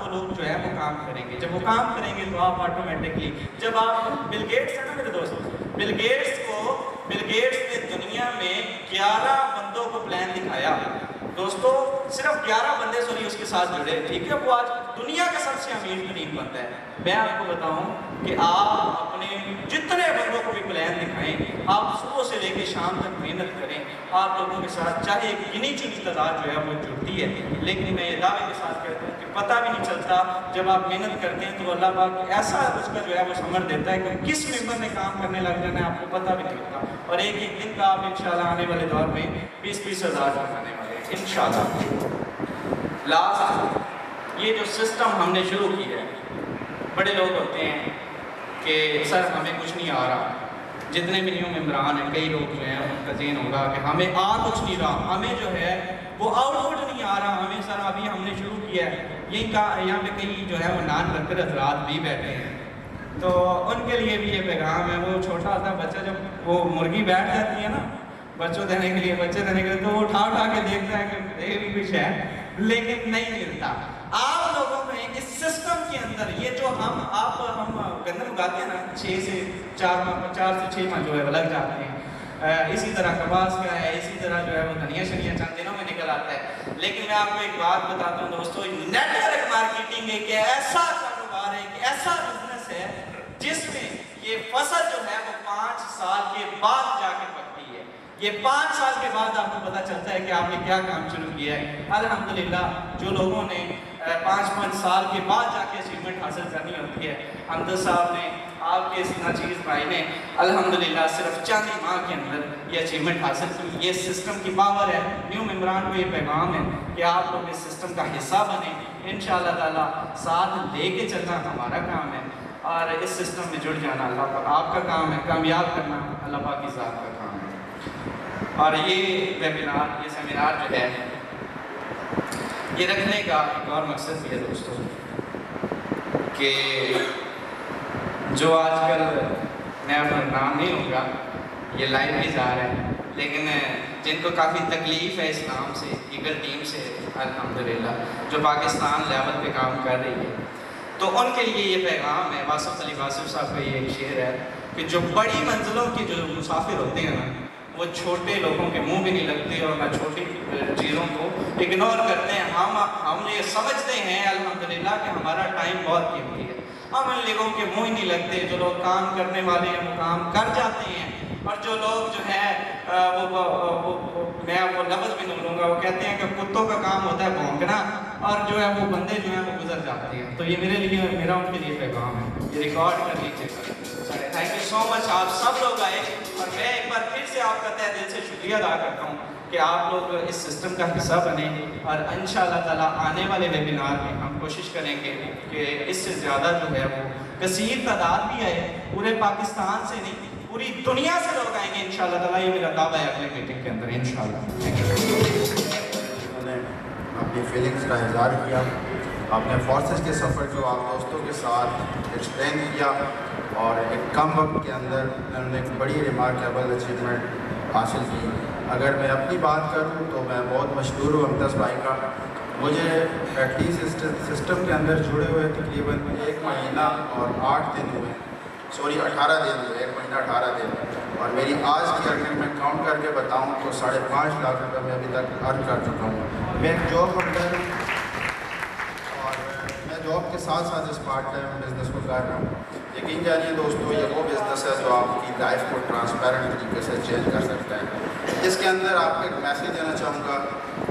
वो लोग जो है वो काम करेंगे। जब वो काम करेंगे तो आप ऑटोमेटिकली, जब आप बिल गेट्स है ना मेरे दोस्त, बिल गेट्स ने दुनिया में 11 बंदों को प्लान दिखाया दोस्तों, सिर्फ 11 बंदे सॉरी उसके साथ जुड़े, ठीक है। वो आज दुनिया का सबसे अमीर तरीन बंदा है। मैं आपको बताऊं कि आप अपने जितने बंदों को भी प्लान दिखाएं, आप सुबह से लेकर शाम तक मेहनत करें, आप लोगों के साथ चाहे एक गिनी चुनी तादाद जो है वो जुड़ती है, लेकिन मैं ये दावे के साथ कहता हूँ कि पता भी नहीं चलता जब आप मेहनत करते हैं तो अल्लाह पाक ऐसा उसका जो है वो समझ देता है कि किस मेंबर ने काम करने लग जाना है आपको पता भी नहीं होता। और एक एक दिन का आप इंशाल्लाह आने वाले दौर में 20-20 हज़ार कमाने वाले हैं इंशाल्लाह। लास्ट ये जो सिस्टम हमने शुरू किया है, बड़े लोग होते हैं कि सर हमें कुछ नहीं आ रहा, जितने भी न्यू मेम्बरान हैं कई लोग जो हैं उनका जेन होगा कि हमें आ कुछ नहीं रहा, हमें जो है वो आउटपुट नहीं आ रहा, हमें सर अभी हमने शुरू किया है। यही का यहाँ पे कई जो है वो नान वर्कर हजरात भी बैठे हैं, तो उनके लिए भी ये पैगाम है। वो छोटा सा बच्चा जब वो मुर्गी बैठ जाती है ना बच्चों देने के लिए, बच्चे देने के लिए, तो वो उठा के देखता है कि ये भी कुछ है, लेकिन नहीं मिलता। आप लोगों में इस सिस्टम के अंदर ये जो हम गंदम उगाते हैं ना 4 से 6 माह जो है वो लग जाते हैं, इसी तरह कपास का है, इसी तरह जो है वो धनिया शनिया चंद दिनों में निकल आता है। लेकिन मैं आपको एक बात बताता हूँ दोस्तों, नेटवर्क मार्केटिंग एक ऐसा कारोबार है, एक ऐसा बिजनेस है जिसमें ये फसल जो है वो 5 साल के बाद जाके पकती है। ये 5 साल के बाद आपको पता चलता है कि आपने क्या काम शुरू किया है। अल्हम्दुलिल्लाह जो लोगों ने 5-5 साल के बाद जाके अचीवमेंट हासिल करनी होती है, हमदर्द साहब ने, आपके नाचीज़ भाई ने अल्हम्दुलिल्लाह सिर्फ 4 माह के अंदर ये अचीवमेंट हासिल की। ये सिस्टम की पावर है। न्यू मेम्बरान को ये पैगाम है कि आप लोग इस सिस्टम का हिस्सा बने, इंशाअल्लाह ताला साथ लेके चलना हमारा काम है और इस सिस्टम में जुड़ जाना अल्लाह पाक आपका काम है, कामयाब करना अल्लाह पाक की ज़ात का काम है। और ये वेबिनार, ये सेमिनार जो है ये रखने का एक और मकसद भी है दोस्तों कि जो आजकल, मैं अपना नाम नहीं लूँगा, ये लाइव भी जा रहा है, लेकिन जिनको काफ़ी तकलीफ़ है इस नाम से, ईगल टीम से अल्हम्दुलिल्लाह जो पाकिस्तान लेवल पे काम कर रही है, तो उनके लिए ये पैगाम है। वासिफ अली वासिफ साहब का ये एक शेर है कि जो बड़ी मंजिलों के जो मुसाफिर होते हैं ना, वो छोटे लोगों के मुंह भी नहीं लगते और ना छोटी चीज़ों को इग्नोर करते हैं। हम ये समझते हैं अल्हम्दुलिल्लाह कि हमारा टाइम बहुत कीमती है, हम इन लोगों के मुंह ही नहीं लगते। जो लोग काम करने वाले हैं वो काम कर जाते हैं, और जो लोग जो है मैं वो लफ्ज़ भी नहीं लूँगा, वो कहते हैं कि कुत्तों का काम होता है भौंकना, और जो है वो बंदे जो हैं वो गुजर जाते हैं। तो ये मेरा उनके लिए पैगाम है, ये रिकॉर्ड कर लीजिएगा। थैंक यू सो मच, आप सब लोग आए, और मैं एक बार फिर से आपका तहे दिल से शुक्रिया अदा करता हूँ कि आप लोग इस सिस्टम का हिस्सा बने, और इंशाअल्लाह ताला आने वाले वेबिनार में हम कोशिश करेंगे कि इससे ज़्यादा जो है वो कसीर तादाद भी आए, पूरे पाकिस्तान से नहीं पूरी दुनिया से लोग आएंगे इंशाअल्लाह ताला। ये मेरा दावा है अगले मीटिंग के अंदर इंशाअल्लाह। उन्होंने अपनी फीलिंग्स का इज़हार किया, आपने फोर्सेस के सफ़र जो आप दोस्तों के साथ एक्सप्लेन किया, और एक कम वक्त के अंदर उन्होंने एक बड़ी रिमार्केबल अचीवमेंट हासिल की। अगर मैं अपनी बात करूं तो मैं बहुत मशहूर हूँ हमदर्द भाई का। मुझे एटलीस्ट इस सिस्टम के अंदर जुड़े हुए तकरीबन 1 महीना और 8 दिन हुए, सॉरी 18 दिन हुए, 1 महीना 18 दिन। और मेरी आज की अगर मैं काउंट करके बताऊं तो 5.5 लाख रुपये मैं अभी तक अर्न कर चुका हूँ। मैं एक जॉब होल्डर हूँ और मैं जॉब के साथ साथ इस पार्ट टाइम बिज़नेस को कर रहा हूँ। यकीन जानिए दोस्तों, ये वो बिज़नेस है जो आपकी लाइफ को ट्रांसपेरेंट तरीके से चेंज कर सकता है। इसके अंदर आपको एक मैसेज देना चाहूँगा,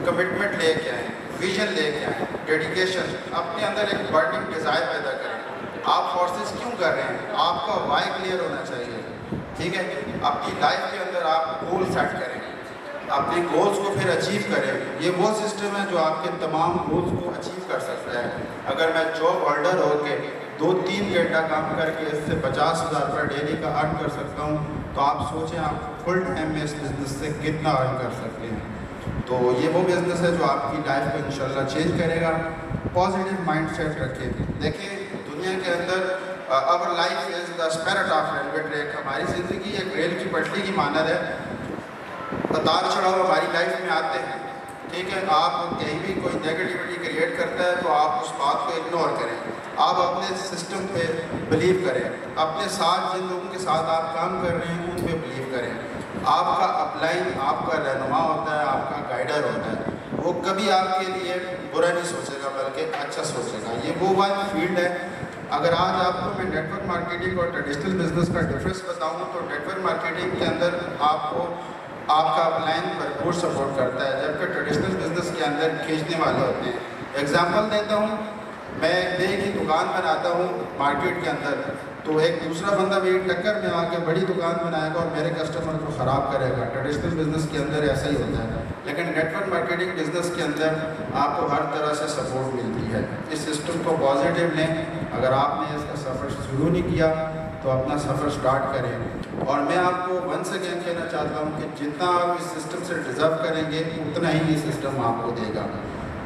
कमिटमेंट लेके आएँ, विजन लेके आएँ, डेडिकेशन, अपने अंदर एक बर्निंग डिज़ायर पैदा करें। आप फोर्सेस क्यों कर रहे हैं, आपका वाई क्लियर होना चाहिए, ठीक है। अपनी लाइफ के अंदर आप गोल सेट करें, अपने गोल्स को फिर अचीव करें। ये वो सिस्टम है जो आपके तमाम गोल्स को अचीव कर सकता है। अगर मैं जॉब होल्डर होकर 2-3 घंटा काम करके इससे 50,000 रुपये डेली का अर्न कर सकता हूँ, तो आप सोचें आप फुल टाइम में इस बिज़नेस से कितना अर्न कर सकते हैं। तो ये वो बिज़नेस है जो आपकी लाइफ को इंशाल्लाह चेंज करेगा। पॉजिटिव माइंडसेट रखें। देखिए दुनिया के अंदर our life is the spirit of railway track. हमारी ज़िंदगी एक रेल की पटरी की मानद है। उतार चढ़ाव हमारी लाइफ में आते हैं, ठीक है, आप कहीं भी कोई नेगेटिविटी क्रिएट करता है तो आप उस बात को इग्नोर करें, आप अपने सिस्टम पे बिलीव करें, अपने साथ जिन लोगों के साथ आप काम कर रहे हैं उन पे बिलीव करें। आपका अपलाइन आपका रहनुमा होता है, आपका गाइडर होता है, वो कभी आपके लिए बुरा नहीं सोचेगा बल्कि अच्छा सोचेगा। ये वो वाली फील्ड है। अगर आज आपको मैं नेटवर्क मार्केटिंग और ट्रेडिशनल बिजनेस का डिफरेंस बताऊँ तो नेटवर्क मार्केटिंग के अंदर आपको आपका अपलाइन भरपूर सपोर्ट करता है, जबकि ट्रेडिशनल बिजनेस के अंदर खींचने वाले होते हैं। एग्जांपल देता हूँ, मैं दे की दुकान बनाता हूँ मार्केट के अंदर, तो एक दूसरा बंदा मेरी टक्कर में आके बड़ी दुकान बनाएगा और मेरे कस्टमर को ख़राब करेगा। ट्रेडिशनल बिजनेस के अंदर ऐसा ही होता है, लेकिन नेटवर्क मार्केटिंग बिजनेस के अंदर आपको हर तरह से सपोर्ट मिलती है। इस सिस्टम को पॉजिटिव लें। अगर आपने इसका सफ़र शुरू नहीं किया तो अपना सफ़र स्टार्ट करें। और मैं आपको वंस अगेन कहना चाहता हूँ कि जितना आप इस सिस्टम से डिज़र्व करेंगे उतना ही ये सिस्टम आपको देगा।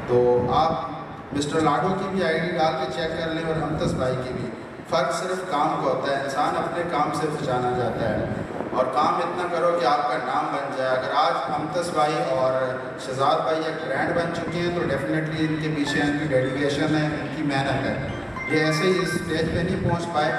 तो आप मिस्टर लाडो की भी आईडी डाल के चेक कर लें और हमतस भाई की भी। फ़र्क सिर्फ काम का होता है, इंसान अपने काम से पहचाना जाता है, और काम इतना करो कि आपका नाम बन जाए। अगर आज हमतस भाई और शहजाद भाई एक ब्रांड बन चुके हैं तो डेफिनेटली इनके पीछे इनकी डेडिकेशन है, इनकी मेहनत है। ये ऐसे ही इस स्टेज पे नहीं पहुंच पाए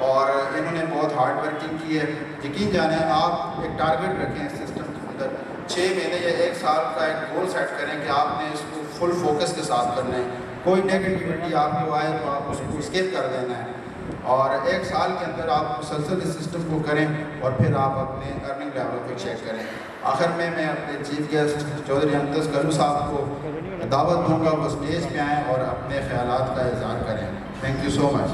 और इन्होंने बहुत हार्ड वर्किंग की है। यकीन जाने, आप एक टारगेट रखें इस सिस्टम के अंदर, 6 महीने या 1 साल का एक गोल सेट करें कि आपने इसको फुल फोकस के साथ करना है। कोई नेगेटिविटी आपको आए तो आप उसको स्किप कर देना है, और 1 साल के अंदर आप मुसलसल इस सिस्टम को करें और फिर आप अपने अर्निंग लेवल को चेक करें। आखिर में मैं अपने चीफ गेस्ट चौधरी हमतस कल्लू साहब को दावत दूँगा वो स्टेज पे आएँ और अपने ख्यालात का इज़हार करें। Thank you so much.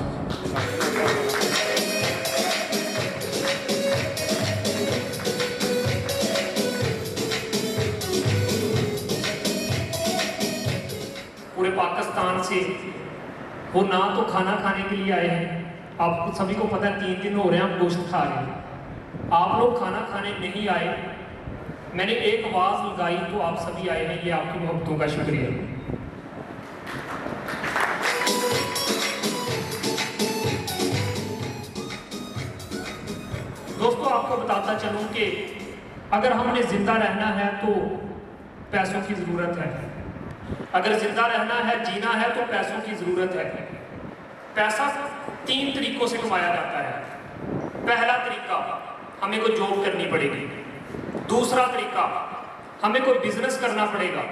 पूरे पाकिस्तान से वो ना तो खाना खाने के लिए आए हैं, आप सभी को पता है 3 दिन हो रहे हैं हम गोश्त खा रहे हैं, आप लोग खाना खाने नहीं आए। मैंने एक आवाज़ लगाई तो आप सभी आए हैं, ये आपकी मोहब्बतों का शुक्रिया। दोस्तों, आपको बताता चलूं कि अगर हमने जिंदा रहना है तो पैसों की ज़रूरत है, अगर जिंदा रहना है, जीना है तो पैसों की ज़रूरत है। पैसा 3 तरीकों से कमाया जाता है। पहला तरीका, हमें कोई जॉब करनी पड़ेगी। दूसरा तरीका, हमें कोई बिजनेस करना पड़ेगा।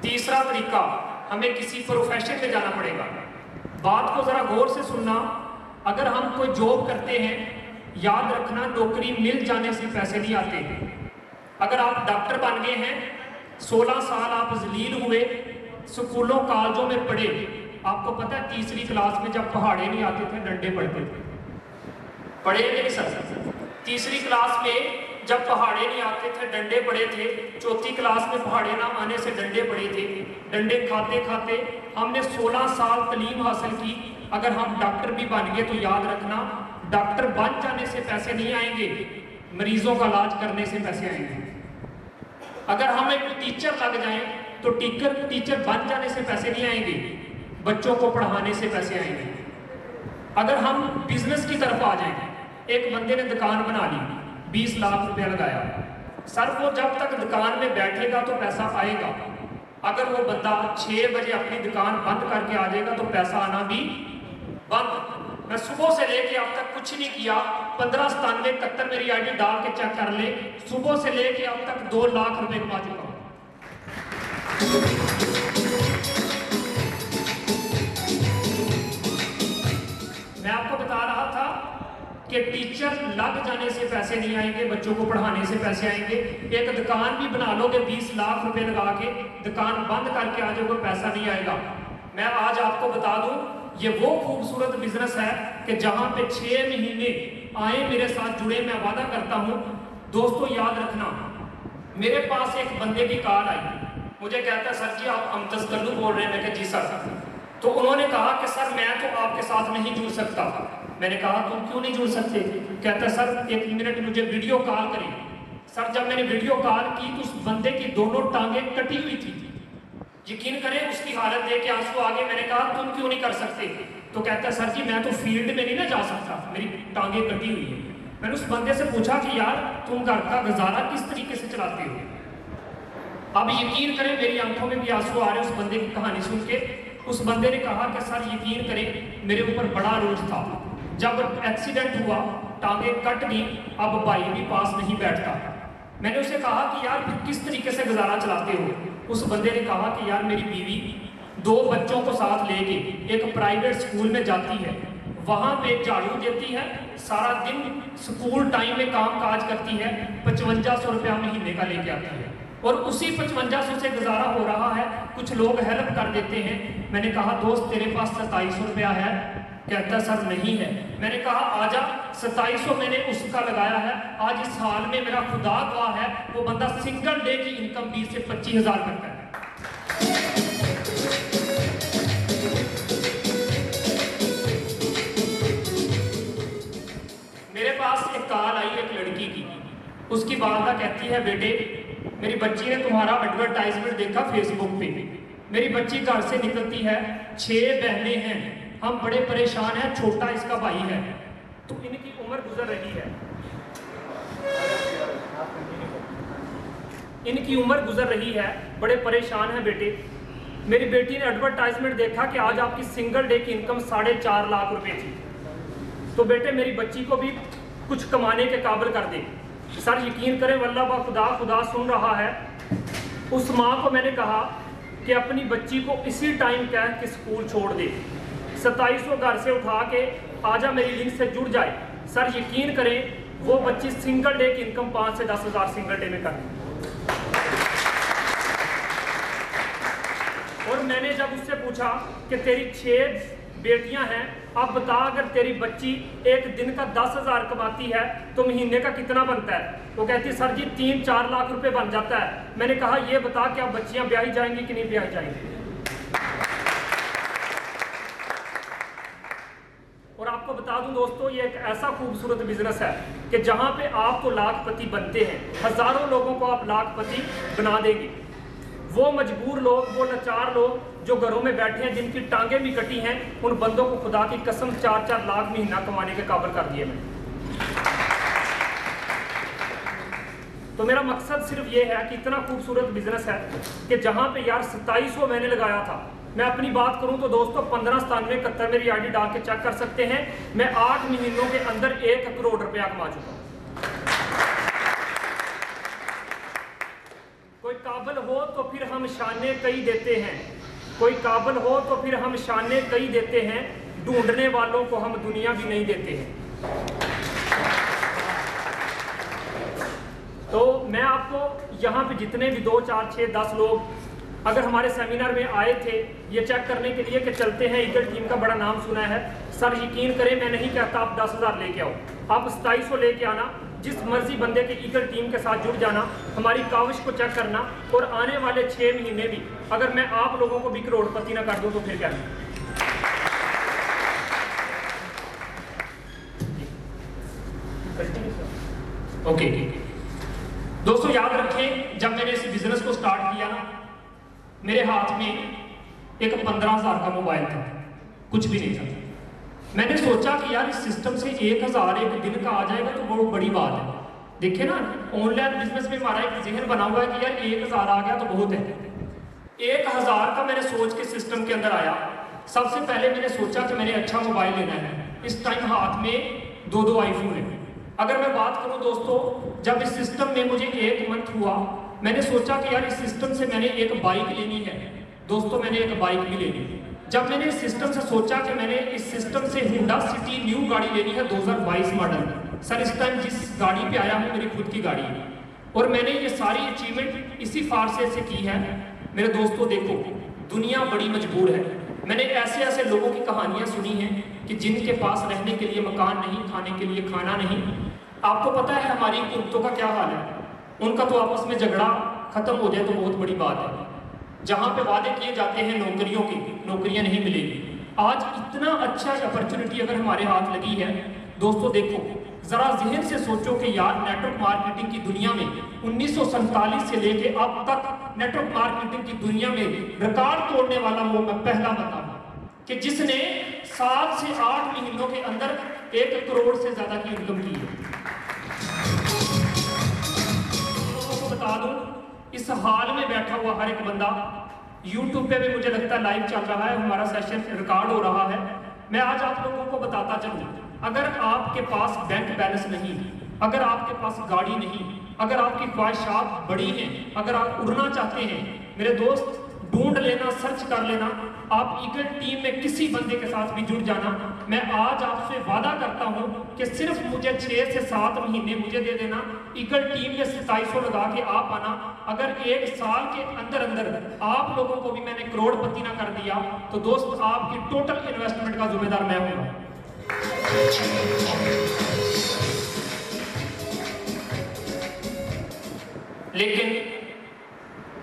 तीसरा तरीका, हमें किसी प्रोफेशन में जाना पड़ेगा। बात को ज़रा गौर से सुनना, अगर हम कोई जॉब करते हैं, याद रखना नौकरी मिल जाने से पैसे नहीं आते। अगर आप डॉक्टर बन गए हैं, 16 साल आप जलील हुए, स्कूलों कॉलेजों में पढ़े, आपको पता है 3री क्लास में जब पहाड़े नहीं आते थे डंडे पड़ते थे, पढ़े नहीं सर? 3री क्लास में जब पहाड़े नहीं आते थे डंडे पड़े थे, 4थी क्लास में पहाड़े ना आने से डंडे पड़े थे। डंडे खाते खाते हमने 16 साल तालीम हासिल की। अगर हम डॉक्टर भी बन गए तो याद रखना, डॉक्टर बन जाने से पैसे नहीं आएंगे, मरीजों का इलाज करने से पैसे आएंगे। अगर हम एक टीचर लग जाएं तो टीचर बन जाने से पैसे नहीं आएंगे, बच्चों को पढ़ाने से पैसे आएंगे। अगर हम बिजनेस की तरफ आ जाएं, एक बंदे ने दुकान बना ली, 20 लाख रुपया लगाया, सर वो जब तक दुकान में बैठेगा तो पैसा आएगा। अगर वो बंदा 6 बजे अपनी दुकान बंद करके आ जाएगा तो पैसा आना भी बंद। मैं सुबह से लेके अब तक कुछ नहीं किया, 159771 मेरी आईडी डाल के चेक कर ले, सुबह से लेके अब तक 2 लाख रुपए कमा चुका हूं। मैं आपको बता रहा था कि टीचर लग जाने से पैसे नहीं आएंगे, बच्चों को पढ़ाने से पैसे आएंगे। एक दुकान भी बना लोगे 20 लाख रुपए लगा के, दुकान बंद करके आ जाओगे, पैसा नहीं आएगा। मैं आज आपको बता दूं, ये वो खूबसूरत बिजनेस है कि जहां पे 6 महीने आए मेरे साथ जुड़े, मैं वादा करता हूं। दोस्तों याद रखना, मेरे पास एक बंदे की कॉल आई, मुझे कहता सर जी आप हमतस कल्लू बोल रहे हैं। मैं कहा जी सर। तो उन्होंने कहा कि सर मैं तो आपके साथ नहीं जुड़ सकता। मैंने कहा तुम क्यों नहीं जुड़ सकते? कहता सर 1 मिनट मुझे वीडियो कॉल करें। सर जब मैंने वीडियो कॉल की तो उस बंदे की दोनों टांगें कटी हुई थी, यकीन करें उसकी हालत देख के आंसू आ गए। मैंने कहा तुम क्यों नहीं कर सकते? तो कहता सर जी मैं तो फील्ड में नहीं ना जा सकता, मेरी टांगें कटी हुई है। मैंने उस बंदे से पूछा कि यार तुम घर का गुजारा किस तरीके से चलाते हो? अब यकीन करें मेरी आंखों में भी आंसू आ रहे उस बंदे की कहानी सुन के। उस बंदे ने कहा कि सर यकीन करें मेरे ऊपर बड़ा रोज था, जब एक्सीडेंट हुआ टांगे कट गई, अब भाई भी पास नहीं बैठता। मैंने उसे कहा कि यार फिर किस तरीके से गुजारा चलाते हो। उस बंदे ने कहा कि यार मेरी बीवी 2 बच्चों को साथ लेके एक प्राइवेट स्कूल में जाती है, वहाँ पे झाड़ू देती है, सारा दिन स्कूल टाइम में काम काज करती है, 5500 रुपया महीने का लेके आती है और उसी 5500 से गुजारा हो रहा है। कुछ लोग हेल्प कर देते हैं। मैंने कहा दोस्त तेरे पास 2700 रुपया है? कहता सर नहीं है। मैंने कहा आजा, 2700 मैंने उसका लगाया है। आज इस हाल में मेरा खुदा गवाह है, वो बंदा सिंगल डे की इनकम 20 से 25 हज़ार करता है। मेरे पास एक कॉल आई एक लड़की की। उसकी वालदा कहती है बेटे मेरी बच्ची ने तुम्हारा एडवर्टाइजमेंट देखा फेसबुक पे। मेरी बच्ची घर से निकलती है, 6 बहनें हैं, हम बड़े परेशान हैं, छोटा इसका भाई है। तो इनकी उम्र गुजर रही है, इनकी उम्र गुजर रही है, बड़े परेशान हैं बेटे। मेरी बेटी ने एडवर्टाइजमेंट देखा कि आज आपकी सिंगल डे की इनकम 4.5 लाख रुपए थी, तो बेटे मेरी बच्ची को भी कुछ कमाने के काबिल कर दे। सर यकीन करें वल्लाह बा खुदा, खुदा सुन रहा है। उस माँ को मैंने कहा कि अपनी बच्ची को इसी टाइम कह कि स्कूल छोड़ दे, 2700 घर से उठा के आजा मेरी लिंक से जुड़ जाए। सर यकीन करें वो बच्ची सिंगल डे की इनकम 5 से 10 हज़ार सिंगल डे में कर। और मैंने जब उससे पूछा कि तेरी 6 बेटियां हैं, अब बता अगर तेरी बच्ची एक दिन का 10,000 कमाती है तो महीने का कितना बनता है? वो कहती सर जी 3-4 लाख रुपए बन जाता है। मैंने कहा ये बता कि अब बच्चियां ब्याही जाएंगी कि नहीं ब्याही जाएंगी? और आपको बता दूं दोस्तों ये एक ऐसा खूबसूरत बिजनेस है कि जहां पे आप तो लाखपति बनते हैं, हजारों लोगों को आप लाखपति बना देंगे। वो मजबूर लोग, वो लाचार लोग जो घरों में बैठे हैं, जिनकी टांगें भी कटी हैं, उन बंदों को खुदा की कसम 4-4 लाख महीना कमाने के काबिल कर दिए मैंने। तो मेरा मकसद सिर्फ ये है कि इतना खूबसूरत बिजनेस है कि जहां पे यार 2700 मैंने लगाया था। मैं अपनी बात करूं तो दोस्तों 159771 मेरी आईडी डाल के चेक कर सकते हैं। मैं 8 महीनों के अंदर 1 करोड़ रुपया कमा चुका हूं। कोई काबिल हो तो फिर हम शाने कई देते हैं, कोई काबिल हो तो फिर हम शाने कई देते हैं, ढूंढने वालों को हम दुनिया भी नहीं देते हैं। तो मैं आपको यहाँ पे जितने भी 2, 4, 6, 10 लोग अगर हमारे सेमिनार में आए थे ये चेक करने के लिए कि चलते हैं ईगल टीम का बड़ा नाम सुना है, सर यकीन करें मैं नहीं कहता आप 10,000 लेके आओ, आप 2700 लेके आना, जिस मर्जी बंदे के ईगल टीम के साथ जुड़ जाना, हमारी काविश को चेक करना, और आने वाले 6 महीने भी अगर मैं आप लोगों को भी करोड़पति ना कर दूं तो फिर क्या नहीं। ओके दोस्तों याद रखें जब मैंने इस बिजनेस को स्टार्ट किया ना, मेरे हाथ में एक 15,000 का मोबाइल था, कुछ भी नहीं था। मैंने सोचा कि यार इस सिस्टम से 1,000 एक दिन का आ जाएगा तो बहुत बड़ी बात है। देखिए ना ऑनलाइन बिजनेस में हमारा एक जहन बना हुआ है कि यार 1,000 आ गया तो बहुत है। 1,000 का मैंने सोच के सिस्टम के अंदर आया। सबसे पहले मैंने सोचा कि मैंने अच्छा मोबाइल लेना है। इस टाइम हाथ में 2 आईफोन है। अगर मैं बात करूं दोस्तों, जब इस सिस्टम में मुझे 1 मंथ हुआ, मैंने सोचा कि यार इस सिस्टम से मैंने एक बाइक लेनी है। दोस्तों मैंने एक बाइक भी लेनी। जब मैंने इस सिस्टम से सोचा कि मैंने इस सिस्टम से होंडा सिटी न्यू गाड़ी लेनी है 2022 मॉडल। सर इस टाइम जिस गाड़ी पे आया हूँ मेरी खुद की गाड़ी है, और मैंने ये सारी अचीवमेंट इसी फारसे से की है। मेरे दोस्तों देखो दुनिया बड़ी मजबूर है। मैंने ऐसे ऐसे लोगों की कहानियाँ सुनी हैं कि जिनके पास रहने के लिए मकान नहीं, खाने के लिए खाना नहीं। आपको पता है हमारी हुकूमतों का क्या हाल है? उनका तो आपस में झगड़ा खत्म हो जाए तो बहुत बड़ी बात है। जहाँ पे वादे किए जाते हैं नौकरियों की, नौकरियाँ नहीं मिलेगी। आज इतना अच्छा अपॉर्चुनिटी अगर हमारे हाथ लगी है दोस्तों, देखो जरा जहन से सोचो कि यार नेटवर्क मार्केटिंग की दुनिया में 1947 से लेके अब तक नेटवर्क मार्केटिंग की दुनिया में रिकॉर्ड तोड़ने वाला वो मैं पहला बंदा हूं कि जिसने 7 से 8 महीनों के अंदर 1 करोड़ से ज्यादा की इनकम की है। तो बता दूं इस हाल में बैठा हुआ हर एक बंदा, यूट्यूब पे भी मुझे लगता है लाइव चल रहा है, हमारा सेशन रिकॉर्ड हो रहा है। मैं आज आप लोगों को बताता चलूं, अगर आपके पास बैंक बैलेंस नहीं, अगर आपके पास गाड़ी नहीं, अगर आपकी ख्वाहिशात बड़ी हैं, अगर आप उड़ना चाहते हैं, मेरे दोस्त ढूंढ लेना, सर्च कर लेना, आप ईगल टीम में किसी बंदे के साथ भी जुड़ जाना। मैं आज आपसे वादा करता हूं कि सिर्फ मुझे 6 से 7 महीने मुझे दे देना, ईगल टीम में 2700 लगा के आप आना। अगर 1 साल के अंदर अंदर आप लोगों को भी मैंने करोड़पति ना कर दिया तो दोस्त आपकी टोटल इन्वेस्टमेंट का जिम्मेदार मैं हूँ। लेकिन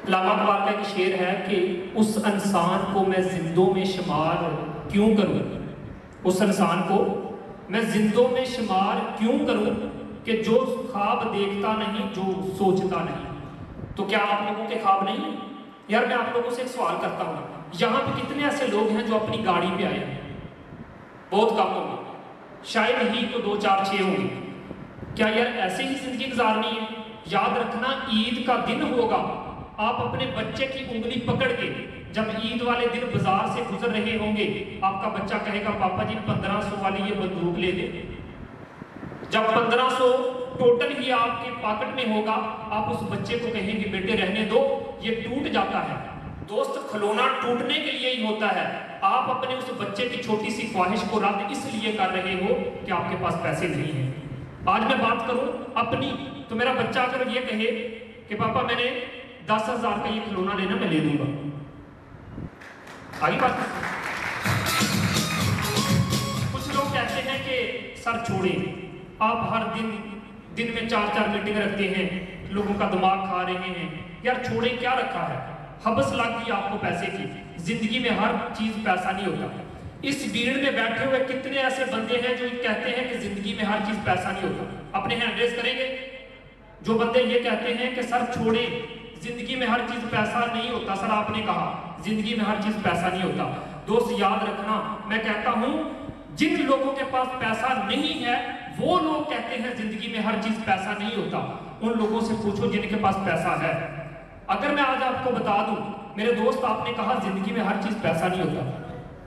अल्लामा इकबाल का एक शेर है कि उस इंसान को मैं जिंदों में शुमार क्यों करूं, उस इंसान को मैं जिंदों में शुमार क्यों करूं कि जो ख्वाब देखता नहीं, जो सोचता नहीं। तो क्या आप लोगों के ख्वाब नहीं? यार मैं आप लोगों से एक सवाल करता हूं, यहाँ पे कितने ऐसे लोग हैं जो अपनी गाड़ी पे आए हैं? बहुत कम होंगे, शायद ही तो 2, 4, 6 होंगे। क्या यार ऐसे ही जिंदगी गुजारनी है? याद रखना, ईद का दिन होगा, आप अपने बच्चे की उंगली पकड़ के जब ईद वाले दिन बाजार से गुजर रहे होंगे, आपका बच्चा कहेगा पापा जी 1500 वाली ये बंदूक ले दे। जब 1500 टोटल ही आपके पॉकेट में होगा, आप उस बच्चे को कहेंगे बेटे रहने दो, ये टूट जाता है। दोस्त खिलौना टूटने के लिए ही होता है। आप अपने उस बच्चे की छोटी सी ख्वाहिश को रद्द इसलिए कर रहे हो कि आपके पास पैसे नहीं है। आज मैं बात करूं अपनी, तो मेरा बच्चा अगर ये कहे कि पापा मैंने 10,000 का ये खिलौना लेना, मैं ले दूंगा। आगे बात, कुछ लोग कहते हैं कि सर छोड़े, आप हर दिन में 4-4 मीटिंग रखते हैं, लोगों का दिमाग खा रहे हैं। यार छोड़े, क्या रखा है? हबस लग गई आपको पैसे की। जिंदगी में हर चीज पैसा नहीं होता। इस भीड़ में बैठे हुए कितने ऐसे बंदे हैं जो कहते हैं कि जिंदगी में हर चीज पैसा नहीं होता? अपने हैंड रेज करेंगे जो बंदे ये कहते हैं कि सर छोड़े, जिंदगी में हर चीज पैसा नहीं होता। सर आपने कहा जिंदगी में हर चीज पैसा नहीं होता। दोस्त याद रखना, मैं कहता हूं जिन लोगों के पास पैसा नहीं है वो लोग कहते हैं जिंदगी में हर चीज पैसा नहीं होता। उन लोगों से पूछो जिनके पास पैसा है। अगर मैं आज आपको बता दूं मेरे दोस्त, आपने कहा जिंदगी में हर चीज पैसा नहीं होता,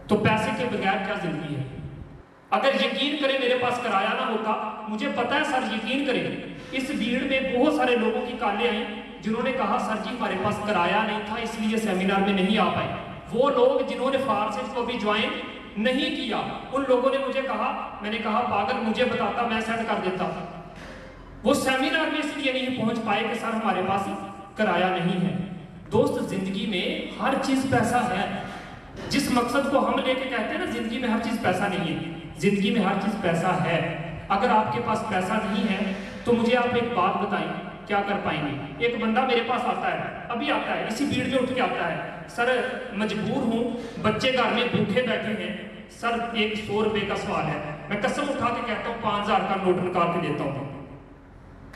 तो पैसे के बगैर क्या जिंदगी है? अगर यकीन करें मेरे पास किराया ना होता, मुझे पता है सर, यकीन करें इस भीड़ में बहुत सारे लोगों की कॉलें आई जिन्होंने कहा सर जी हमारे पास किराया नहीं था इसलिए सेमिनार में नहीं आ पाए। वो लोग जिन्होंने फारसेज को भी ज्वाइन नहीं किया, उन लोगों ने मुझे कहा, मैंने कहा पागल मुझे बताता, मैं सेट कर देता। वो सेमिनार में इसलिए नहीं पहुंच पाए कि सर हमारे पास किराया नहीं है। दोस्त जिंदगी में हर चीज पैसा है। जिस मकसद को हम लेके कहते हैं ना जिंदगी में हर चीज पैसा नहीं है, जिंदगी में हर चीज पैसा है। अगर आपके पास पैसा नहीं है तो मुझे आप एक बात बताएं, क्या कर पाएंगे? एक बंदा मेरे पास आता है, अभी आता है, इसी भीड़ में उठ के आता है, सर मजबूर हूँ, बच्चे घर में भूखे बैठे हैं, सर एक 100 रुपए का सवाल है। मैं कसम उठा के कहता हूँ 5,000 का नोट निकाल के देता हूँ।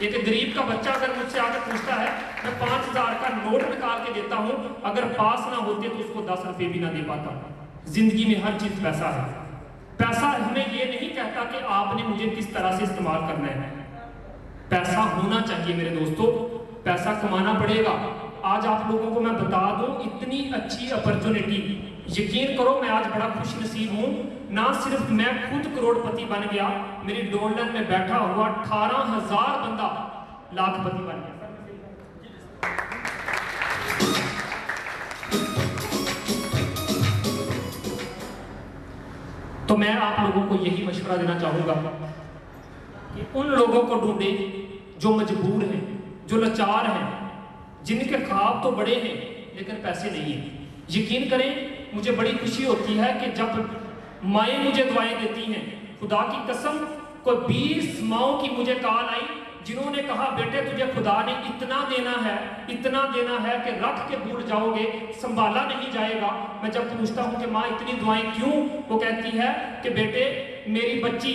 एक गरीब का बच्चा अगर मुझसे आकर पूछता है, मैं 5,000 का नोट निकाल के देता हूँ। अगर पास ना होते तो उसको 10 रुपए भी ना दे पाता। जिंदगी में हर चीज पैसा है। पैसा हमें ये नहीं कहता कि आपने मुझे किस तरह से इस्तेमाल करना है। पैसा होना चाहिए मेरे दोस्तों, पैसा कमाना पड़ेगा। आज आप लोगों को मैं बता दूं, इतनी अच्छी अपॉर्चुनिटी, यकीन करो मैं आज बड़ा खुश नसीब हूं। ना सिर्फ मैं खुद करोड़पति बन गया, मेरी डोलन में बैठा हुआ 18,000 बंदा लाखपति बन गया। तो मैं आप लोगों को यही मशवरा देना चाहूंगा कि उन लोगों को ढूंढे जो मजबूर हैं, जो लाचार हैं, जिनके ख्वाब तो बड़े हैं लेकिन पैसे नहीं हैं। यकीन करें मुझे बड़ी खुशी होती है कि जब माएँ मुझे दुआएं देती हैं, खुदा की कसम कोई 20 माओं की मुझे कॉल आई जिन्होंने कहा बेटे तुझे खुदा ने इतना देना है कि रख के भूल जाओगे, संभाला नहीं जाएगा। मैं जब पूछता हूँ कि माँ इतनी दुआएं क्यों, वो कहती है कि बेटे मेरी बच्ची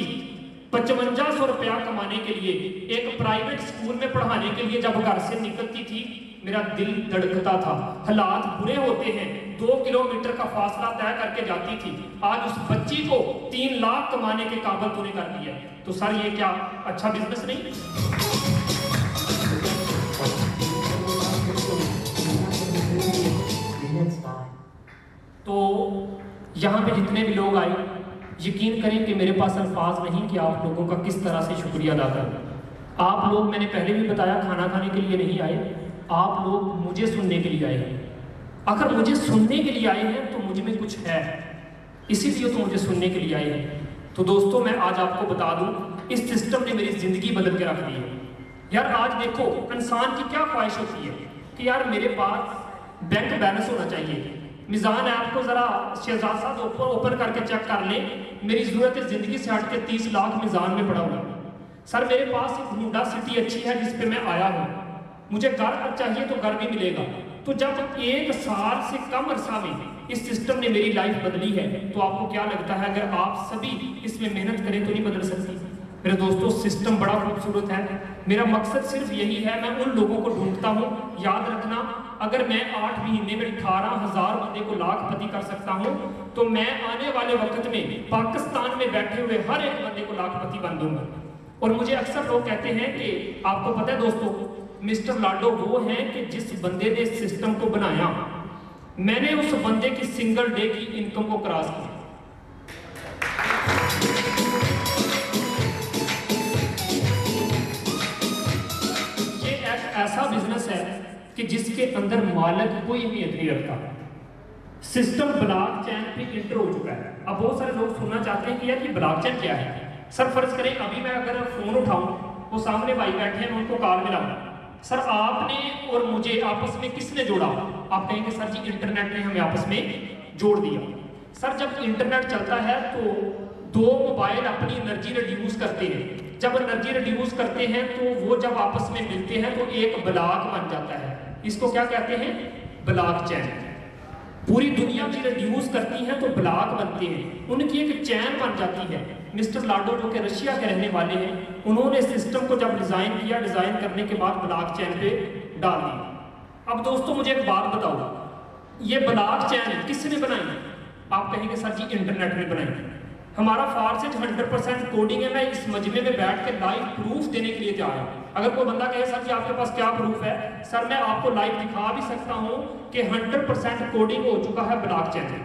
5500 रुपया कमाने के लिए एक प्राइवेट स्कूल में पढ़ाने के लिए जब घर से निकलती थी मेरा दिल धड़कता था। हालात बुरे होते हैं, 2 किलोमीटर का फासला तय करके जाती थी। आज उस बच्ची को 3 लाख कमाने के काबिल तूने कर दिया। तो सर ये क्या अच्छा बिजनेस नहीं? तो यहाँ पे जितने भी लोग आए, यकीन करें कि मेरे पास अल्फाज नहीं कि आप लोगों का किस तरह से शुक्रिया अदा करूँ। आप लोग, मैंने पहले भी बताया, खाना खाने के लिए नहीं आए, आप लोग मुझे सुनने के लिए आए हैं। अगर मुझे सुनने के लिए आए हैं तो मुझ में कुछ है, इसीलिए तो मुझे सुनने के लिए आए हैं। तो दोस्तों, मैं आज आपको बता दूं, इस सिस्टम ने मेरी ज़िंदगी बदल के रख दी है। यार आज देखो, इंसान की क्या ख्वाहिश होती है कि यार मेरे पास बैंक बैलेंस होना चाहिए। मिज़ान ऐप को ज़रा शहजाद साहब ओपन करके चेक कर लें, मेरी ज़रूरत है ज़िंदगी से हट के 30 लाख मिज़ान में पड़ा हुआ। सर मेरे पास एक होंडा सिटी अच्छी है जिस पे मैं आया हूँ, मुझे घर चाहिए तो घर भी मिलेगा। तो जब 1 साल से कम अरसा में इस सिस्टम ने मेरी लाइफ बदली है, तो आपको क्या लगता है अगर आप सभी इसमें मेहनत करें तो नहीं बदल सकती? मेरे दोस्तों, सिस्टम बड़ा खूबसूरत है। मेरा मकसद सिर्फ यही है, मैं उन लोगों को ढूंढता हूँ। याद रखना, अगर मैं 8 महीने में 18,000 बंदे को लाखपति कर सकता हूँ, तो मैं आने वाले वक्त में पाकिस्तान में बैठे हुए हर एक बंदे को लाखपति बन दूंगा। और मुझे अक्सर लोग कहते हैं कि आपको पता है दोस्तों, मिस्टर लाडो वो हैं कि जिस बंदे ने इस सिस्टम को बनाया, मैंने उस बंदे की सिंगल डे की इनकम को क्रॉस किया। ये एक ऐसा बिजनेस है कि जिसके अंदर मालिक कोई अहमियत नहीं रखता। सिस्टम ब्लॉकचेन पे इंटर हो चुका है। अब बहुत सारे लोग सुनना चाहते हैं कि यार ये ब्लॉकचेन क्या है। सर फर्ज करें अभी मैं अगर फोन उठाऊं, वो सामने भाई बैठे हैं, उनको कॉल मिलाऊं, सर आपने और मुझे आपस में किसने जोड़ा? आप कहेंगे सर जी इंटरनेट ने हमें आपस में जोड़ दिया। सर जब इंटरनेट चलता है तो 2 मोबाइल अपनी एनर्जी रिड्यूस करते हैं। जब एनर्जी रिड्यूस करते हैं तो वो जब आपस में मिलते हैं तो एक ब्लॉक बन जाता है। इसको क्या कहते हैं? ब्लॉकचेन। पूरी दुनिया की रिड्यूस करती हैं तो ब्लॉक बनते हैं, उनकी एक चैन बन जाती है। मिस्टर लाडो जो कि रशिया के रहने वाले हैं, उन्होंने सिस्टम को जब डिज़ाइन किया, डिज़ाइन करने के बाद ब्लॉकचेन पे डाल दिया। अब दोस्तों मुझे एक बात बताओ, ये ब्लॉकचेन किसने बनाई? आप कहेंगे सर जी इंटरनेट ने बनाई। हमारा फारसेज 100% कोडिंग है। मैं इस मजमे में बैठ के लाइव प्रूफ देने के लिए तैयार हूँ। अगर कोई बंदा कहे सर जी आपके पास क्या प्रूफ है, सर मैं आपको लाइव दिखा भी सकता हूँ कि 100% कोडिंग हो चुका है ब्लॉकचेन पे।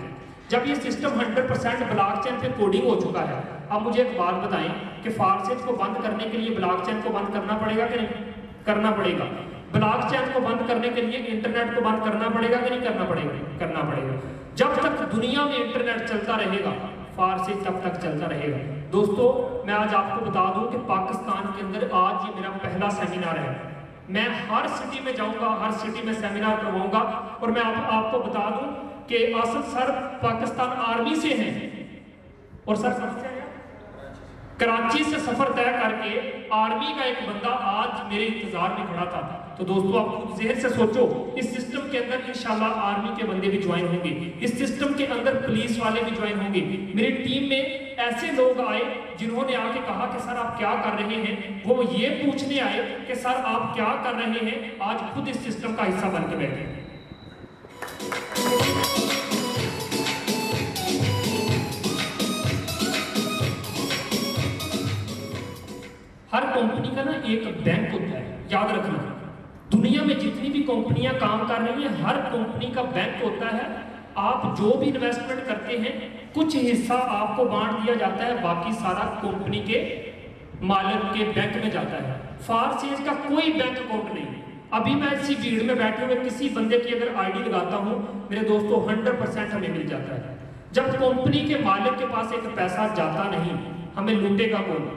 जब ये सिस्टम 100% ब्लॉकचेन पे कोडिंग हो चुका है, अब मुझे एक बात बताएं कि फारसेज को बंद करने के लिए ब्लॉकचेन को बंद करना पड़ेगा कि नहीं? करना पड़ेगा। ब्लॉकचेन को बंद करने के लिए इंटरनेट को बंद करना पड़ेगा कि नहीं करना पड़ेगा? करना पड़ेगा। जब तक दुनिया में इंटरनेट चलता रहेगा, फारसेज तब तक चलता रहेगा। दोस्तों मैं आज आपको बता दूं कि पाकिस्तान के अंदर आज ये मेरा पहला सेमिनार है। मैं हर सिटी में जाऊंगा, हर सिटी में सेमिनार करवाऊंगा। और मैं आपको बता दूं कि असद सर पाकिस्तान आर्मी से हैं और सर सबसे कराची से सफर तय करके आर्मी का एक बंदा आज मेरे इंतजार में खड़ा था। तो दोस्तों आप खुद ज़हन से सोचो, इस सिस्टम के अंदर इंशाल्लाह आर्मी के बंदे भी ज्वाइन होंगे, इस सिस्टम के अंदर पुलिस वाले भी ज्वाइन होंगे। मेरी टीम में ऐसे लोग आए जिन्होंने आके कहा कि सर आप क्या कर रहे हैं। वो ये पूछने आए कि सर आप क्या कर रहे हैं, आज खुद इस सिस्टम का हिस्सा बन के बैठे। हर कंपनी का ना एक बैंक होता है, याद रखना। दुनिया में जितनी भी कंपनियां काम कर रही हैं, हर कंपनी का बैंक होता है। आप जो भी इन्वेस्टमेंट करते हैं, कुछ हिस्सा आपको बांट दिया जाता है, बाकी सारा कंपनी के मालिक के बैंक में जाता है। फारसेज का कोई बैंक अकाउंट नहीं। अभी मैं इसी भीड़ में बैठे हुए किसी बंदे की अगर आईडी लगाता हूं, मेरे दोस्तों 100% हमें मिल जाता है। जब कंपनी के मालिक के पास एक पैसा जाता नहीं, हमें लूटेगा कौन?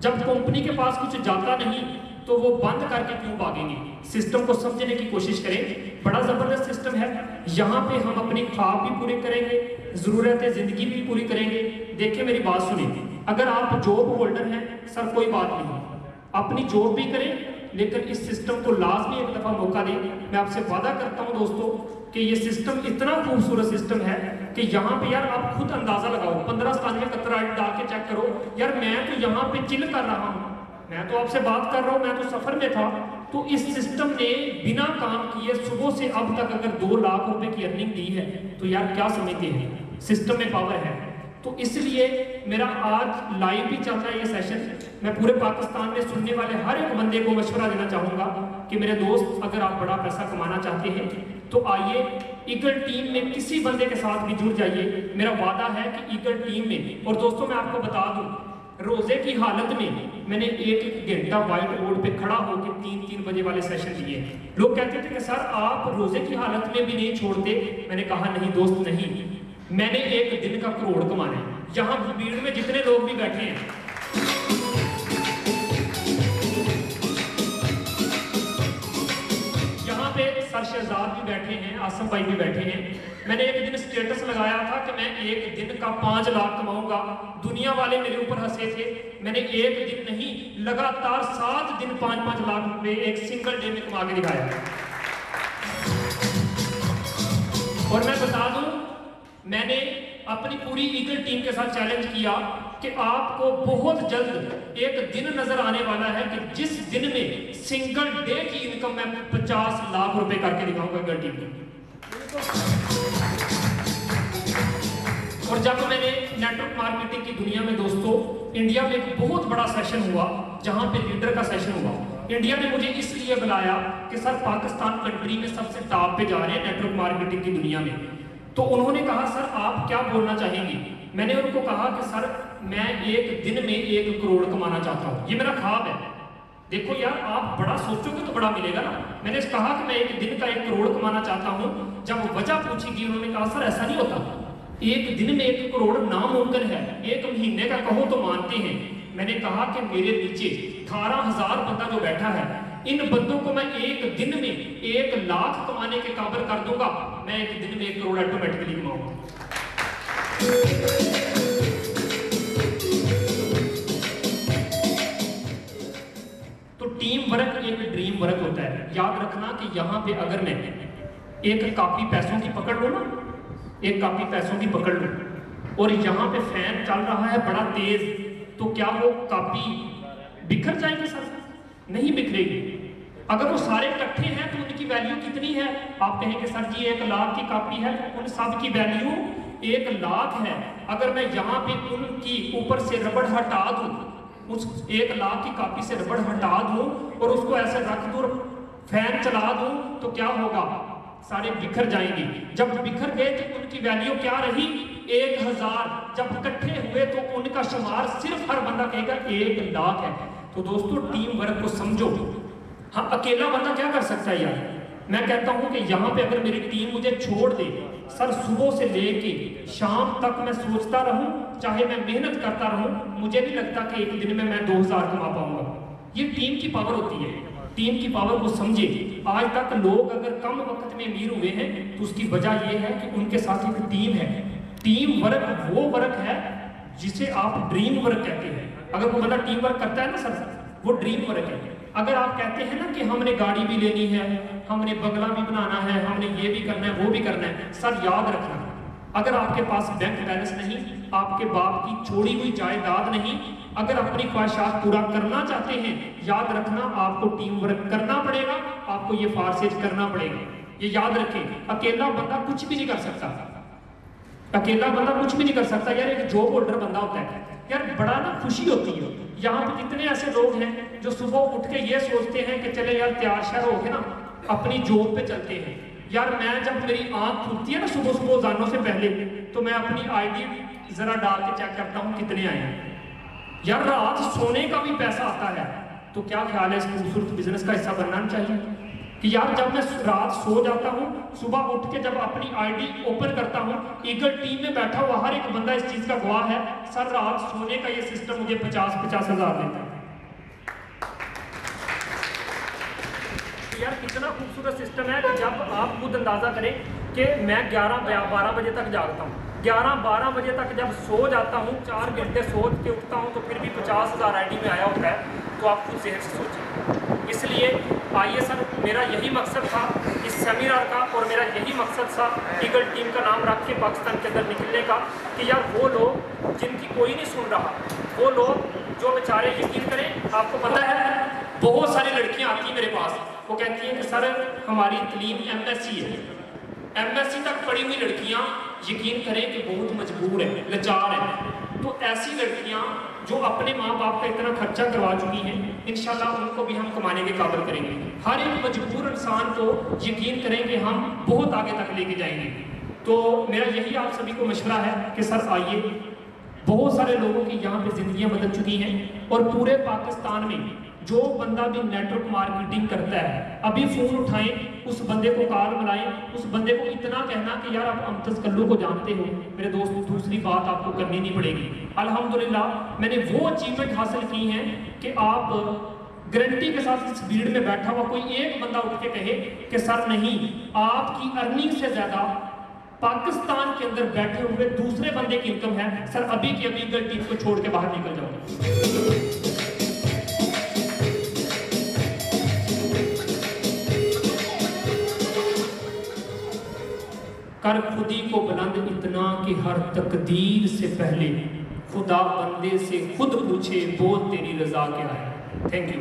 जब कंपनी के पास कुछ जाता नहीं तो वो बंद करके क्यों भागेंगे? सिस्टम को समझने की कोशिश करें, बड़ा जबरदस्त सिस्टम है। यहाँ पे हम अपनी ख्वाब भी पूरे करेंगे, ज़रूरतें ज़िंदगी भी पूरी करेंगे। देखिए मेरी बात सुनिए, अगर आप जॉब होल्डर हैं, सर कोई बात नहीं, अपनी जॉब भी करें, लेकिन इस सिस्टम को लाजमी एक दफ़ा मौका दें। मैं आपसे वादा करता हूँ दोस्तों कि ये सिस्टम इतना खूबसूरत सिस्टम है कि यहाँ पे यार आप खुद अंदाजा लगाओ, 1597 कतरा डाल के चेक करो। यार मैं तो यहाँ पे चिल कर रहा हूँ, मैं तो आपसे बात कर रहा हूँ, मैं तो सफर में था। तो इस सिस्टम ने बिना काम किए सुबह से अब तक अगर 2 लाख रुपए की अर्निंग दी है, तो यार क्या समझते हैं, सिस्टम में पावर है। तो इसलिए मेरा आज लाइव भी चल रहा है ये सेशन। मैं पूरे पाकिस्तान में सुनने वाले हर एक बंदे को मशवरा देना चाहूँगा कि मेरे दोस्त, अगर आप बड़ा पैसा कमाना चाहते हैं तो आइए ईगल टीम में किसी बंदे के साथ भी जुड़ जाइए। मेरा वादा है कि ईगल टीम में, और दोस्तों मैं आपको बता दूं, रोजे की हालत में मैंने एक घंटा व्हाइट बोर्ड पे खड़ा होकर 3-3 बजे वाले सेशन लिए। लोग कहते थे कि सर आप रोजे की हालत में भी नहीं छोड़ते। मैंने कहा नहीं दोस्त, नहीं, मैंने एक दिन का करोड़ कमाना है। यहाँ भीड़ में जितने लोग भी बैठे हैं, यहाँ पे सर शहजाद भी बैठे हैं, आसम भाई भी बैठे हैं। मैंने एक दिन स्टेटस लगाया था कि मैं एक दिन का 5 लाख कमाऊंगा। दुनिया वाले मेरे ऊपर हंसे थे। मैंने एक दिन नहीं, लगातार 7 दिन 5-5 लाख रुपए एक सिंगल डे में कमा के दिखाया। और मैं बता दूं, मैंने अपनी पूरी ईगल टीम के साथ चैलेंज किया कि आपको बहुत जल्द एक दिन नजर आने वाला है कि जिस दिन में सिंगल डे की इनकम मैं 50 लाख रुपए करके दिखाऊंगा ईगल टीम को। और जब मैंने नेटवर्क मार्केटिंग की दुनिया में दोस्तों, इंडिया में एक बहुत बड़ा सेशन हुआ जहां पे लीडर का सेशन हुआ। इंडिया ने मुझे इसलिए बुलाया कि सर पाकिस्तान कंट्री में सबसे टॉप पे जा रहे हैं नेटवर्क मार्केटिंग की दुनिया में। तो उन्होंने कहा सर आप क्या बोलना चाहेंगे। मैंने उनको कहा कि सर मैं एक दिन में 1 करोड़ कमाना चाहता हूँ, ये मेरा ख्वाब है। देखो यार, आप बड़ा सोचोगे तो बड़ा मिलेगा ना। मैंने कहा कि मैं एक दिन का 1 करोड़ कमाना चाहता हूँ। जब वजह पूछी गई, उन्होंने कहा सर ऐसा नहीं होता, एक दिन में 1 करोड़ नामुमकिन है, 1 महीने का कहो तो मानते हैं। मैंने कहा कि मेरे नीचे 18,000 बंदा जो बैठा है, इन बंदों को मैं एक दिन में 1 लाख कमाने के काबिल कर दूंगा। मैं एक दिन में 1 करोड़ ऑटोमेटिकली कमाऊंगा। तो टीम वर्क एक ड्रीम वर्क होता है। याद रखना कि यहाँ पे अगर मैं एक कापी पैसों की पकड़ लूँ ना, एक कापी पैसों की पकड़ लूँ और यहाँ पे फैन चल रहा है बड़ा तेज, तो क्या वो कापी बिखर जाएगी सर? नहीं बिखरेगी। अगर वो सारे इकट्ठे हैं तो उनकी वैल्यू कितनी है? आप कहेंगे सर जी 1 लाख की कापी है, उन सब की वैल्यू 1 लाख है। अगर मैं यहाँ पे उनकी ऊपर से रबड़ हटा दूं, उस 1 लाख की कापी से रबड़ हटा दूं और उसको ऐसे रख दूं, फैन चला दूं, तो क्या होगा? सारे बिखर जाएंगे। जब बिखर गए तो उनकी वैल्यू क्या रही? 1000। जब इकट्ठे हुए तो उनका शुमार सिर्फ हर बंदा कहेगा 1 लाख है। तो दोस्तों टीम वर्क को समझो। हाँ, अकेला बंदा क्या कर सकता है यार? मैं कहता हूं कि यहाँ पे अगर मेरी टीम मुझे छोड़ दे, सर सुबह से लेके शाम तक मैं सोचता रहूं, चाहे मैं मेहनत करता रहूं, मुझे नहीं लगता कि एक दिन में मैं 2000 कमा पाऊंगा। ये टीम की पावर होती है। टीम की पावर को समझे। आज तक लोग अगर कम वक्त में अमीर हुए हैं तो उसकी वजह यह है कि उनके साथ एक टीम है। टीम वर्क वो वर्क है जिसे आप ड्रीम वर्क कहते हैं। अगर कोई बंदा टीम वर्क करता है ना सर, वो ड्रीम वर्क है। अगर आप कहते हैं ना कि हमने गाड़ी भी लेनी है, हमने बंगला भी बनाना है, हमने ये भी करना है, वो भी करना है, सर याद रखना, अगर आपके पास बैंक बैलेंस नहीं, आपके बाप की छोड़ी हुई जायदाद नहीं, अगर अपनी ख्वाहिशात पूरा करना चाहते हैं, याद रखना आपको टीम वर्क करना पड़ेगा, आपको ये फारसेज करना पड़ेगा। ये याद रखें, अकेला बंदा कुछ भी नहीं कर सकता। अकेला बंदा कुछ भी नहीं कर सकता। यार एक जॉब होल्डर बंदा होता है यार, बड़ा ना खुशी होती है। यहाँ पे कितने ऐसे लोग हैं जो सुबह उठ के ये सोचते हैं कि चले यार तैयार शहर हो के ना अपनी जॉब पे चलते हैं। यार मैं जब मेरी आंख खुलती है ना सुबह सुबह जानों से पहले, तो मैं अपनी आईडी जरा डाल के चेक करता हूँ कितने आए हैं। यार रात सोने का भी पैसा आता है। तो क्या ख्याल है, इस खूबसूरत बिजनेस का हिस्सा बनना चाहिए कि यार जब मैं रात सो जाता हूँ, सुबह उठ के जब अपनी आईडी ओपन करता हूँ, ईगल टीम में बैठा हुआ हर एक बंदा इस चीज का गवाह है, सर रात सोने का ये सिस्टम मुझे 50-50 हज़ार देता है। यार कितना खूबसूरत सिस्टम है कि जब आप खुद अंदाजा करें कि मैं 11-12 बजे तक जागता हूँ, 11-12 बजे तक जब सो जाता हूँ, 4 घंटे सो के उठता हूँ, तो फिर भी 50,000 आईडी में आया होता है। तो आप खुद जहन से सोचें। इसलिए आइए सर, मेरा यही मकसद था इस सेमिनार का, और मेरा यही मकसद था ईगल टीम का नाम रख के पाकिस्तान के अंदर निकलने का, कि यार वो लोग जिनकी कोई नहीं सुन रहा, वो लोग जो बेचारे यकीन करें। आपको पता है बहुत सारी लड़कियां आती हैं मेरे पास, वो कहती हैं कि सर हमारी तलीम MSc है, MSc तक पढ़ी हुई लड़कियां यकीन करें कि बहुत मजबूर है, लाचार है। तो ऐसी लड़कियां जो अपने माँ बाप का इतना खर्चा करवा चुकी हैं, इंशाल्लाह उनको भी हम कमाने के काबिल करेंगे। हर एक मजबूर इंसान को यकीन करें कि हम बहुत आगे तक लेके जाएंगे। तो मेरा यही आप सभी को मशवरा है कि सर आइए, बहुत सारे लोगों की यहाँ पे जिंदगियां बदल चुकी हैं और पूरे पाकिस्तान में जो बंदा भी नेटवर्क मार्केटिंग करता है, अभी फ़ोन उठाएं, उस बंदे को कॉल मिलाएं, उस बंदे को इतना कहना कि यार आप अमतज़ कल्लू को जानते हो मेरे दोस्त, दूसरी बात आपको करनी नहीं पड़ेगी। अल्हम्दुलिल्लाह मैंने वो अचीवमेंट हासिल की हैं कि आप गारंटी के साथ इस भीड़ में बैठा हुआ कोई एक बंदा उठ के कहे कि सर नहीं, आपकी अर्निंग से ज़्यादा पाकिस्तान के अंदर बैठे हुए दूसरे बंदे की इनकम है, सर अभी की अभी गलती को छोड़ के बाहर निकल जाओ। कर खुदी को बुलंद इतना कि हर तकदीर से पहले खुदा बंदे से खुद पूछे बोल तेरी रजा क्या है। Thank you.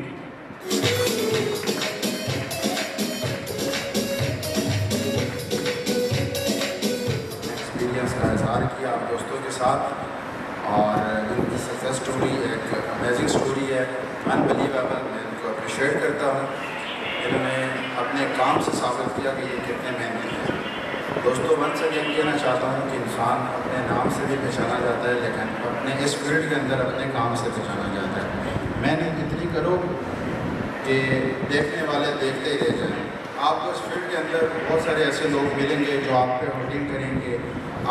एक्सपीरियंस का इजहार किया आप दोस्तों के साथ और इनकी सक्सेस स्टोरी एक अमेजिंग स्टोरी है, अनबिलीवेबल। मैं इनको अप्रिशिएट करता हूँ, इन्होंने अपने काम से साबित किया कि ये कितने मेहनती हैं। दोस्तों वंस अगेन कहना चाहता हूँ कि इंसान अपने नाम से भी पहचाना जाता है, लेकिन अपने इस फील्ड के अंदर अपने काम से पहचाना जाता है। मेहनत इतनी करो कि देखने वाले देखते ही रह जाएं। आपको इस फील्ड के अंदर बहुत सारे ऐसे लोग मिलेंगे जो आप पे होर्डिंग करेंगे,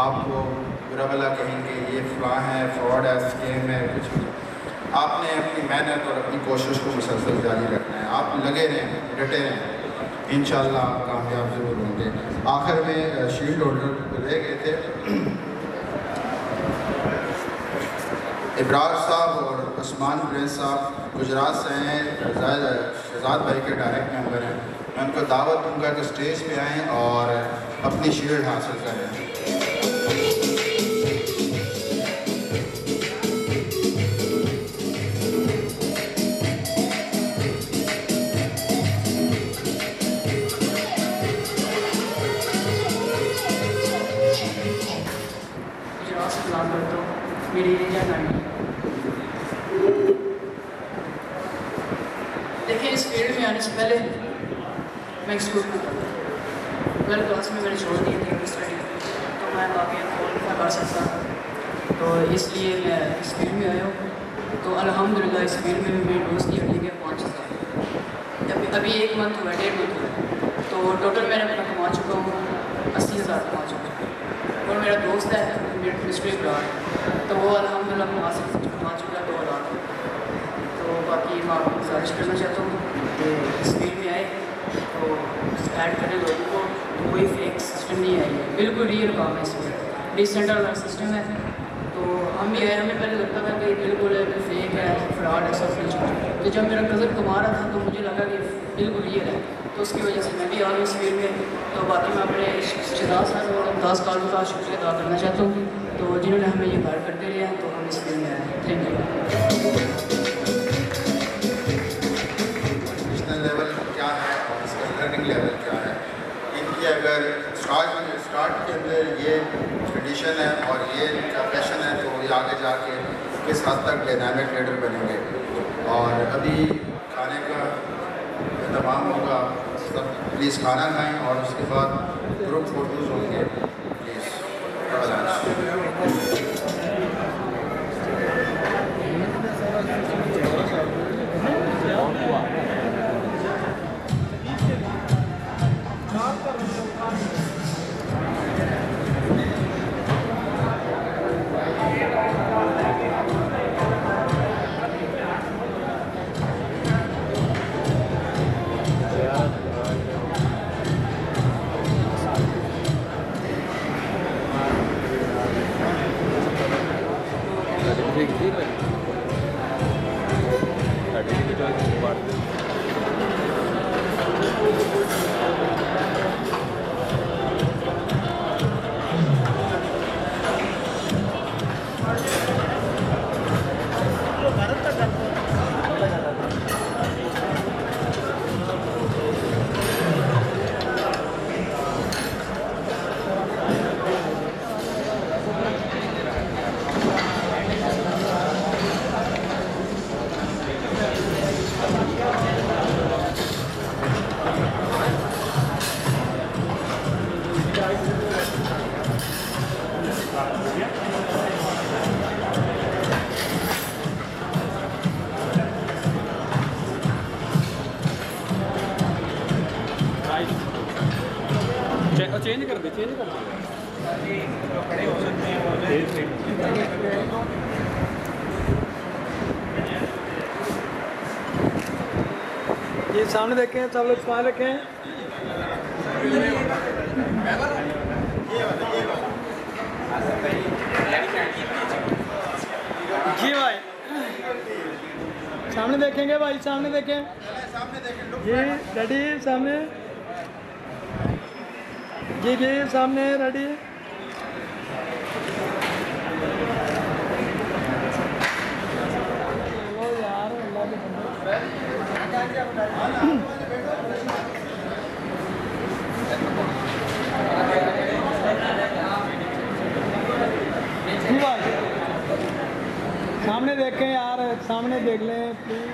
आपको बुरा भला कहेंगे, ये फलां है, फ्रॉड है, स्कैम है, कुछ भी। आपने अपनी मेहनत और अपनी कोशिश को मुसलसल जारी रखना है। आप लगे रहें, डटे रहें, इंशाल्लाह आप कामयाब ज़रूर होंगे। आखिर में शील्ड होल्डर रह गए थे इब्रार साहब और उस्मान प्रिंस साहब, गुजरात से हैं, शहजाद भाई के डायरेक्ट मेंबर हैं। मैं उनको दावत दूंगा कि स्टेज पे आएँ और अपनी शील्ड हासिल करें। मेरी एज है 90। देखिए इस फील्ड में आने से पहले मैं स्कूल में 12th क्लास में मैंने छोड़ दी थी स्टडी, तो मैं बाकी ना कर सकता, तो इसलिए मैं इस फील्ड में आया हूँ। तो अल्हम्दुलिल्लाह इस फील्ड में भी मेरी दोस्त की हड्डी के 5 साल, अभी 1 मंथ हुआ, 1.5 मंथ हुआ, तो टोटल मैंने अपना कमा चुका हूँ 80,000 कमा चुका हूँ। और मेरा दोस्त है मेरे मिस्ट्री ब्रांड, तो वो अल्हम्दुलिल्लाह कमा चुका है 2 लाख। तो बाकी मैं आपको गुजारिश करना चाहता हूँ कि इस फील्ड में आए तो ऐड करें लोगों को, तो कोई फेक सिस्टम नहीं है, बिल्कुल रियल काम है, इसमें डिसेंट्रलाइज्ड सिस्टम है। तो हम भी आए, हमें पहले लगता था कि बिल्कुल फेक है, फ्रॉड है, सब कुछ। तो जब मेरा कज़न कमा रहा था तो मुझे लगा कि बिल्कुल रियल है, तो उसकी वजह से मैं भी आ गई इस फील्ड में। तो बाकी मैं अपने शहजाद साहब और दास कालू का शुक्रिया अदा करना चाहता हूँ, तो जिन्होंने हमें ये गाइड करते रहे हैं, तो हम इस फील्ड में आए हैं। Thank you. नेशनल लेवल क्या है और इसका लर्निंग लेवल क्या है, इनकी अगर स्टार्ट के अंदर ये ट्रेडिशन है और ये इनका पैशन है, तो ये आगे जाके किस हद तक डायनामिक लीडर बनेंगे। और अभी खाने का इंतजाम होगा, सब प्लीज़ खाना खाएं और उसके बाद ग्रुप फोटोज़ होंगे, प्लीज़ चेंज कर दे खड़े हो सकते हैं ये सामने देखें, सब लोग स्माइल रखें। जी भाई सामने देखेंगे, भाई सामने देखें जी, रेडी सामने जी जी सामने रेडी। यार अल्लाह के जी भाई सामने देखें यार, सामने देख लें प्लीज।